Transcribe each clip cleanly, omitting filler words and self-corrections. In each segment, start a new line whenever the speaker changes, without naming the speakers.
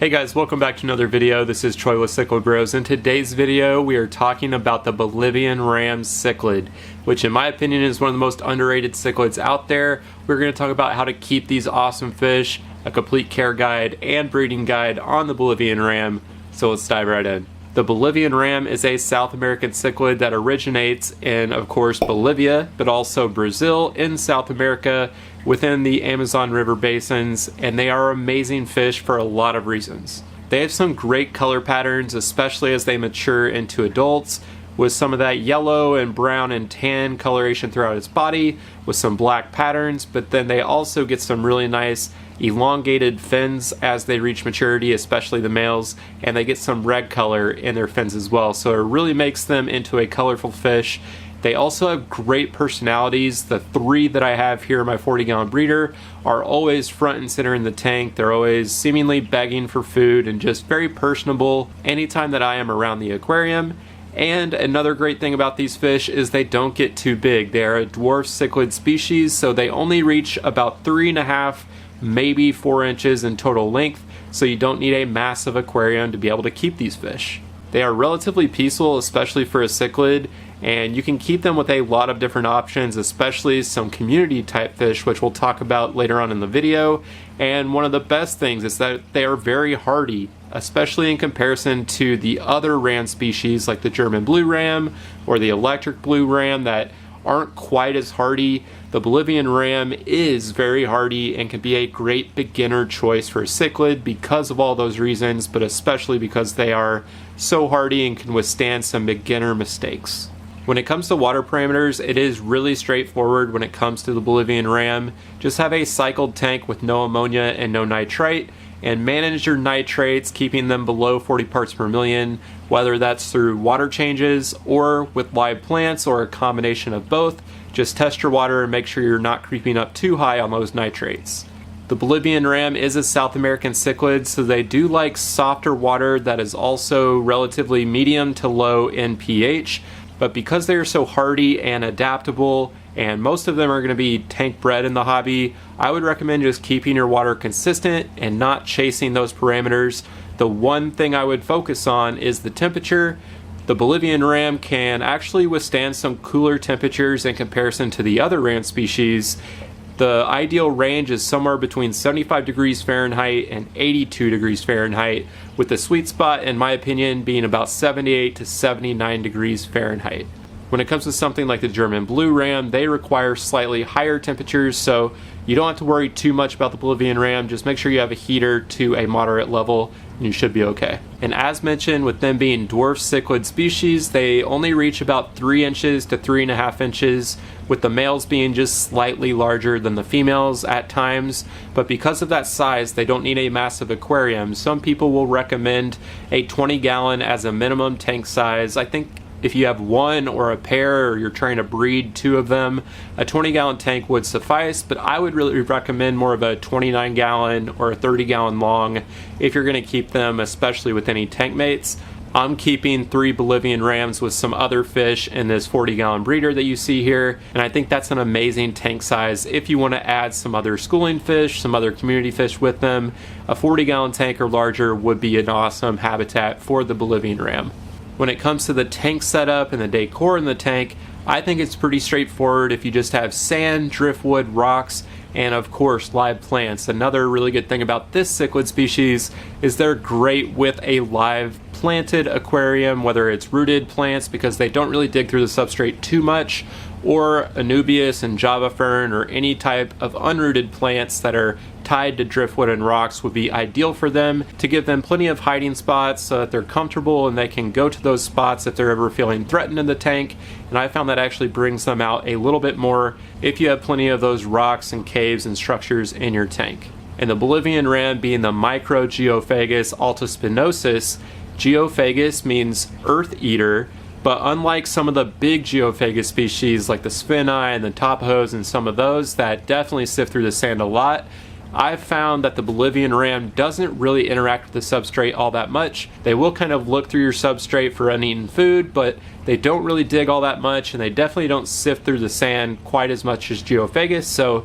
Hey guys, welcome back to another video. This is Troy with Cichlid Bros. In today's video, we are talking about the Bolivian Ram Cichlid, which in my opinion is one of the most underrated cichlids out there. We're going to talk about how to keep these awesome fish, a complete care guide and breeding guide on the Bolivian Ram. So let's dive right in. The Bolivian Ram is a South American cichlid that originates in, of course, Bolivia, but also Brazil in South America within the Amazon River basins, and they are amazing fish for a lot of reasons. They have some great color patterns, especially as they mature into adults, with some of that yellow and brown and tan coloration throughout its body, with some black patterns, but then they also get some really nice elongated fins as they reach maturity, especially the males, and they get some red color in their fins as well, so it really makes them into a colorful fish. They also have great personalities. The three that I have here in my 40-gallon breeder are always front and center in the tank. They're always seemingly begging for food and just very personable anytime that I am around the aquarium. And another great thing about these fish is they don't get too big. They are a dwarf cichlid species, so they only reach about 3.5, maybe 4 inches in total length, so you don't need a massive aquarium to be able to keep these fish. They are relatively peaceful, especially for a cichlid, and you can keep them with a lot of different options, especially some community type fish, which we'll talk about later on in the video. And one of the best things is that they are very hardy, especially in comparison to the other ram species like the German blue ram or the electric blue ram that aren't quite as hardy. The Bolivian Ram is very hardy and can be a great beginner choice for a cichlid because of all those reasons, but especially because they are so hardy and can withstand some beginner mistakes. When it comes to water parameters, it is really straightforward when it comes to the Bolivian Ram. Just have a cycled tank with no ammonia and no nitrite, and manage your nitrates, keeping them below 40 parts per million, whether that's through water changes or with live plants or a combination of both. Just test your water and make sure you're not creeping up too high on those nitrates. The Bolivian Ram is a South American cichlid, so they do like softer water that is also relatively medium to low in pH. But because they are so hardy and adaptable, and most of them are going to be tank bred in the hobby, I would recommend just keeping your water consistent and not chasing those parameters. The one thing I would focus on is the temperature. The Bolivian Ram can actually withstand some cooler temperatures in comparison to the other ram species. The ideal range is somewhere between 75 degrees Fahrenheit and 82 degrees Fahrenheit, with the sweet spot, in my opinion, being about 78 to 79 degrees Fahrenheit. When it comes to something like the German blue ram, they require slightly higher temperatures, so you don't have to worry too much about the Bolivian Ram. Just make sure you have a heater to a moderate level and you should be okay. And as mentioned, with them being dwarf cichlid species, they only reach about 3 inches to 3.5 inches, with the males being just slightly larger than the females at times. But because of that size, they don't need a massive aquarium. Some people will recommend a 20-gallon as a minimum tank size. I think if you have one or a pair, or you're trying to breed 2 of them, a 20-gallon tank would suffice, but I would really recommend more of a 29-gallon or a 30-gallon long if you're going to keep them, especially with any tank mates. I'm keeping 3 Bolivian Rams with some other fish in this 40-gallon breeder that you see here, and I think that's an amazing tank size if you want to add some other schooling fish, some other community fish with them. A 40-gallon tank or larger would be an awesome habitat for the Bolivian Ram. When it comes to the tank setup and the decor in the tank, I think it's pretty straightforward if you just have sand, driftwood, rocks, and of course live plants. Another really good thing about this cichlid species is they're great with a live planted aquarium, whether it's rooted plants because they don't really dig through the substrate too much, or Anubias and Java fern or any type of unrooted plants that are tied to driftwood and rocks would be ideal for them, to give them plenty of hiding spots so that they're comfortable and they can go to those spots if they're ever feeling threatened in the tank. And I found that actually brings them out a little bit more if you have plenty of those rocks and caves and structures in your tank. And the Bolivian Ram being the Microgeophagus altospinosus, geophagus means earth eater, but unlike some of the big geophagus species like the spini and the tapajos and some of those that definitely sift through the sand a lot, I've found that the Bolivian Ram doesn't really interact with the substrate all that much. They will kind of look through your substrate for uneaten food, but they don't really dig all that much, and they definitely don't sift through the sand quite as much as geophagus, so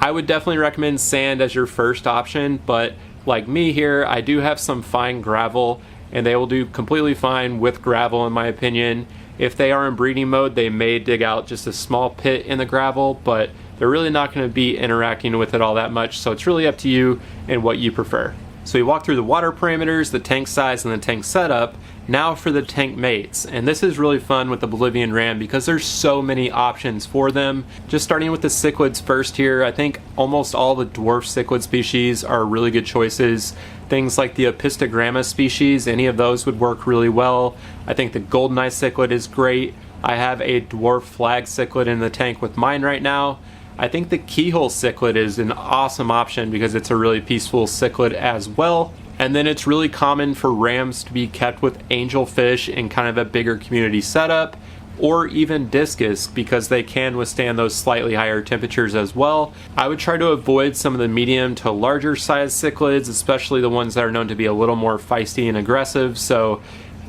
I would definitely recommend sand as your first option, but like me here, I do have some fine gravel, and they will do completely fine with gravel in my opinion. If they are in breeding mode, they may dig out just a small pit in the gravel, but they're really not going to be interacting with it all that much, so it's really up to you and what you prefer. So we walked through the water parameters, the tank size, and the tank setup. Now for the tank mates, and this is really fun with the Bolivian Ram because there's so many options for them. Just starting with the cichlids first here, I think almost all the dwarf cichlid species are really good choices. Things like the Apistogramma species, any of those would work really well. I think the golden eye cichlid is great. I have a dwarf flag cichlid in the tank with mine right now. I think the keyhole cichlid is an awesome option because it's a really peaceful cichlid as well. And then it's really common for rams to be kept with angelfish in kind of a bigger community setup, or even discus because they can withstand those slightly higher temperatures as well. I would try to avoid some of the medium to larger size cichlids, especially the ones that are known to be a little more feisty and aggressive. So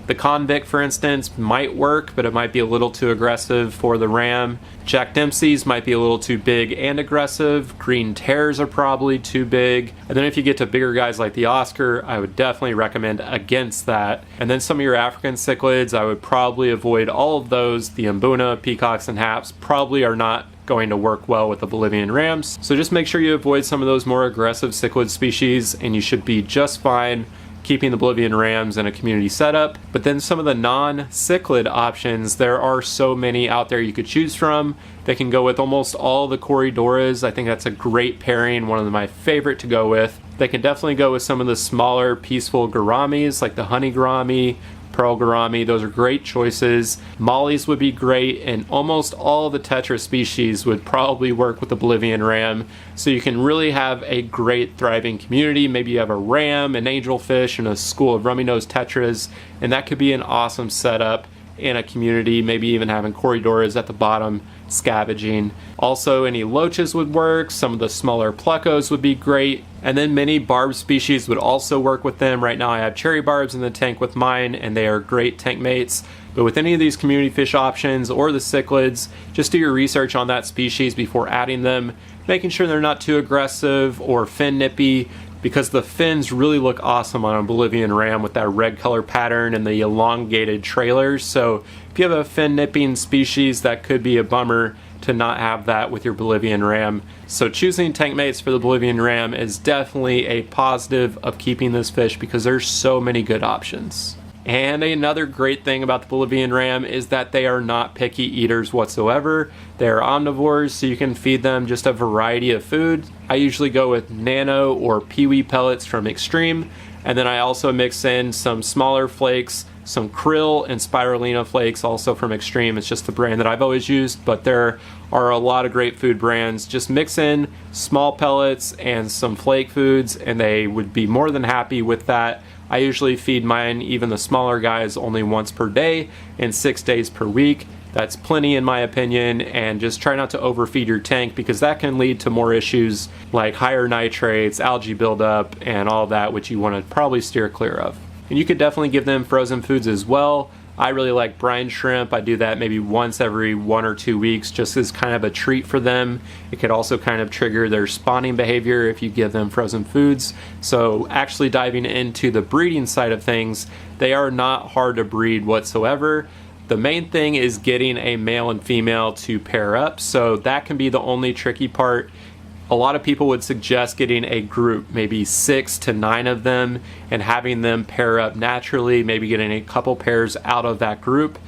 the convict, for instance, might work, but it might be a little too aggressive for the ram. Jack Dempsey's might be a little too big and aggressive. Green Terrors are probably too big. And then if you get to bigger guys like the Oscar, I would definitely recommend against that. And then some of your African cichlids, I would probably avoid all of those. The Mbuna, peacocks, and haps probably are not going to work well with the Bolivian Rams. So just make sure you avoid some of those more aggressive cichlid species and you should be just fine keeping the Bolivian Rams in a community setup. But then some of the non-cichlid options, there are so many out there you could choose from. They can go with almost all the Corridoras. I think that's a great pairing, one of my favorite to go with. They can definitely go with some of the smaller peaceful gouramis like the honey gourami, pearl gourami. Those are great choices. Mollies would be great, and almost all the tetra species would probably work with the Bolivian Ram. So you can really have a great thriving community. Maybe you have a ram, an angelfish, and a school of rummy-nosed tetras, and that could be an awesome setup in a community. Maybe even having corridoras at the bottom scavenging. Also, any loaches would work. Some of the smaller plecos would be great. And then many barb species would also work with them. Right now I have cherry barbs in the tank with mine, and they are great tank mates. But with any of these community fish options or the cichlids, just do your research on that species before adding them, making sure they're not too aggressive or fin nippy, because the fins really look awesome on a Bolivian Ram with that red color pattern and the elongated trailers. So if you have a fin nipping species, that could be a bummer to not have that with your Bolivian Ram. So choosing tank mates for the Bolivian Ram is definitely a positive of keeping this fish because there's so many good options. And another great thing about the Bolivian Ram is that they are not picky eaters whatsoever. They're omnivores, so you can feed them just a variety of food. I usually go with nano or peewee pellets from Extreme, and then I also mix in some smaller flakes, some krill and spirulina flakes also from Extreme. It's just the brand that I've always used, but there are a lot of great food brands. Just mix in small pellets and some flake foods and they would be more than happy with that. I usually feed mine, even the smaller guys, only once per day and 6 days per week. That's plenty in my opinion, and just try not to overfeed your tank because that can lead to more issues like higher nitrates, algae buildup, and all that, which you want to probably steer clear of. And you could definitely give them frozen foods as well. I really like brine shrimp. I do that maybe once every 1 or 2 weeks just as kind of a treat for them. It could also kind of trigger their spawning behavior if you give them frozen foods. So actually diving into the breeding side of things, they are not hard to breed whatsoever. The main thing is getting a male and female to pair up, so that can be the only tricky part. A lot of people would suggest getting a group, maybe 6 to 9 of them, and having them pair up naturally, maybe getting a couple pairs out of that group.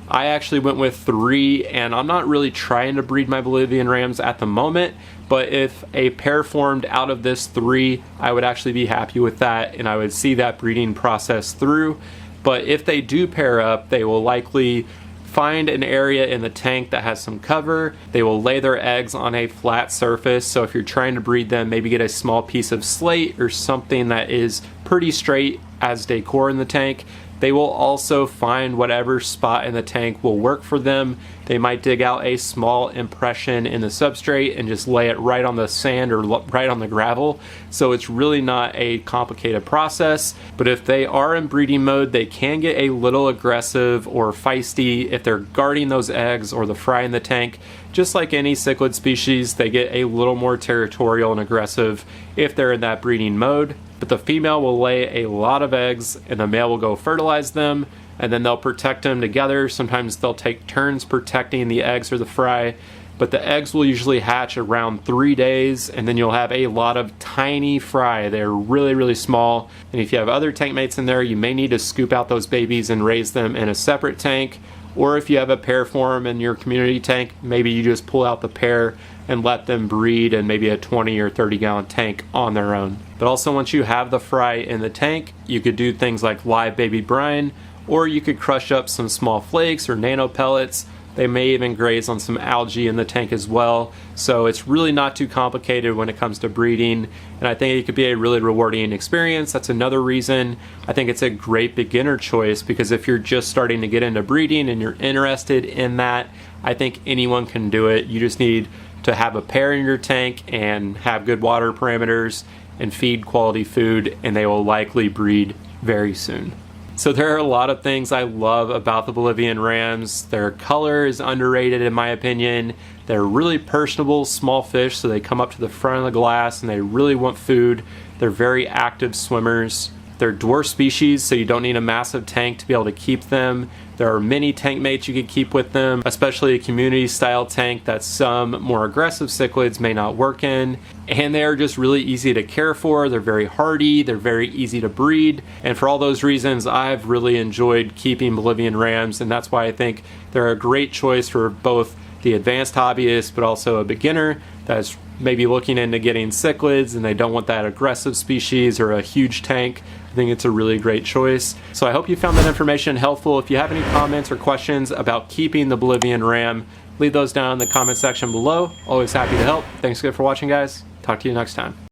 I actually went with 3, and I'm not really trying to breed my Bolivian Rams at the moment, but if a pair formed out of this 3, I would actually be happy with that, and I would see that breeding process through. But if they do pair up, they will likely find an area in the tank that has some cover. They will lay their eggs on a flat surface, so if you're trying to breed them, maybe get a small piece of slate or something that is pretty straight as decor in the tank. They will also find whatever spot in the tank will work for them. They might dig out a small impression in the substrate and just lay it right on the sand or right on the gravel. So it's really not a complicated process. But if they are in breeding mode, they can get a little aggressive or feisty if they're guarding those eggs or the fry in the tank. Just like any cichlid species, they get a little more territorial and aggressive if they're in that breeding mode. but the female will lay a lot of eggs and the male will go fertilize them, and then they'll protect them together. Sometimes they'll take turns protecting the eggs or the fry, but the eggs will usually hatch around 3 days, and then you'll have a lot of tiny fry. They're really, really small, and if you have other tank mates in there, you may need to scoop out those babies and raise them in a separate tank. Or if you have a pair form in your community tank, maybe you just pull out the pair and let them breed in maybe a 20 or 30 gallon tank on their own. But also, once you have the fry in the tank, you could do things like live baby brine, or you could crush up some small flakes or nano pellets. They may even graze on some algae in the tank as well. So it's really not too complicated when it comes to breeding, and I think it could be a really rewarding experience. That's another reason I think it's a great beginner choice, because if you're just starting to get into breeding and you're interested in that, I think anyone can do it. You just need to have a pair in your tank and have good water parameters and feed quality food, and they will likely breed very soon. So there are a lot of things I love about the Bolivian Rams. Their color is underrated in my opinion. They're really personable small fish, so they come up to the front of the glass and they really want food. They're very active swimmers. They're dwarf species, so you don't need a massive tank to be able to keep them. There are many tank mates you could keep with them, especially a community style tank that some more aggressive cichlids may not work in. And they are just really easy to care for. They're very hardy, they're very easy to breed. And for all those reasons, I've really enjoyed keeping Bolivian Rams, and that's why I think they're a great choice for both the advanced hobbyist, but also a beginner that's maybe looking into getting cichlids and they don't want that aggressive species or a huge tank. I think it's a really great choice. So I hope you found that information helpful. If you have any comments or questions about keeping the Bolivian Ram, leave those down in the comment section below. Always happy to help. Thanks again for watching, guys. Talk to you next time.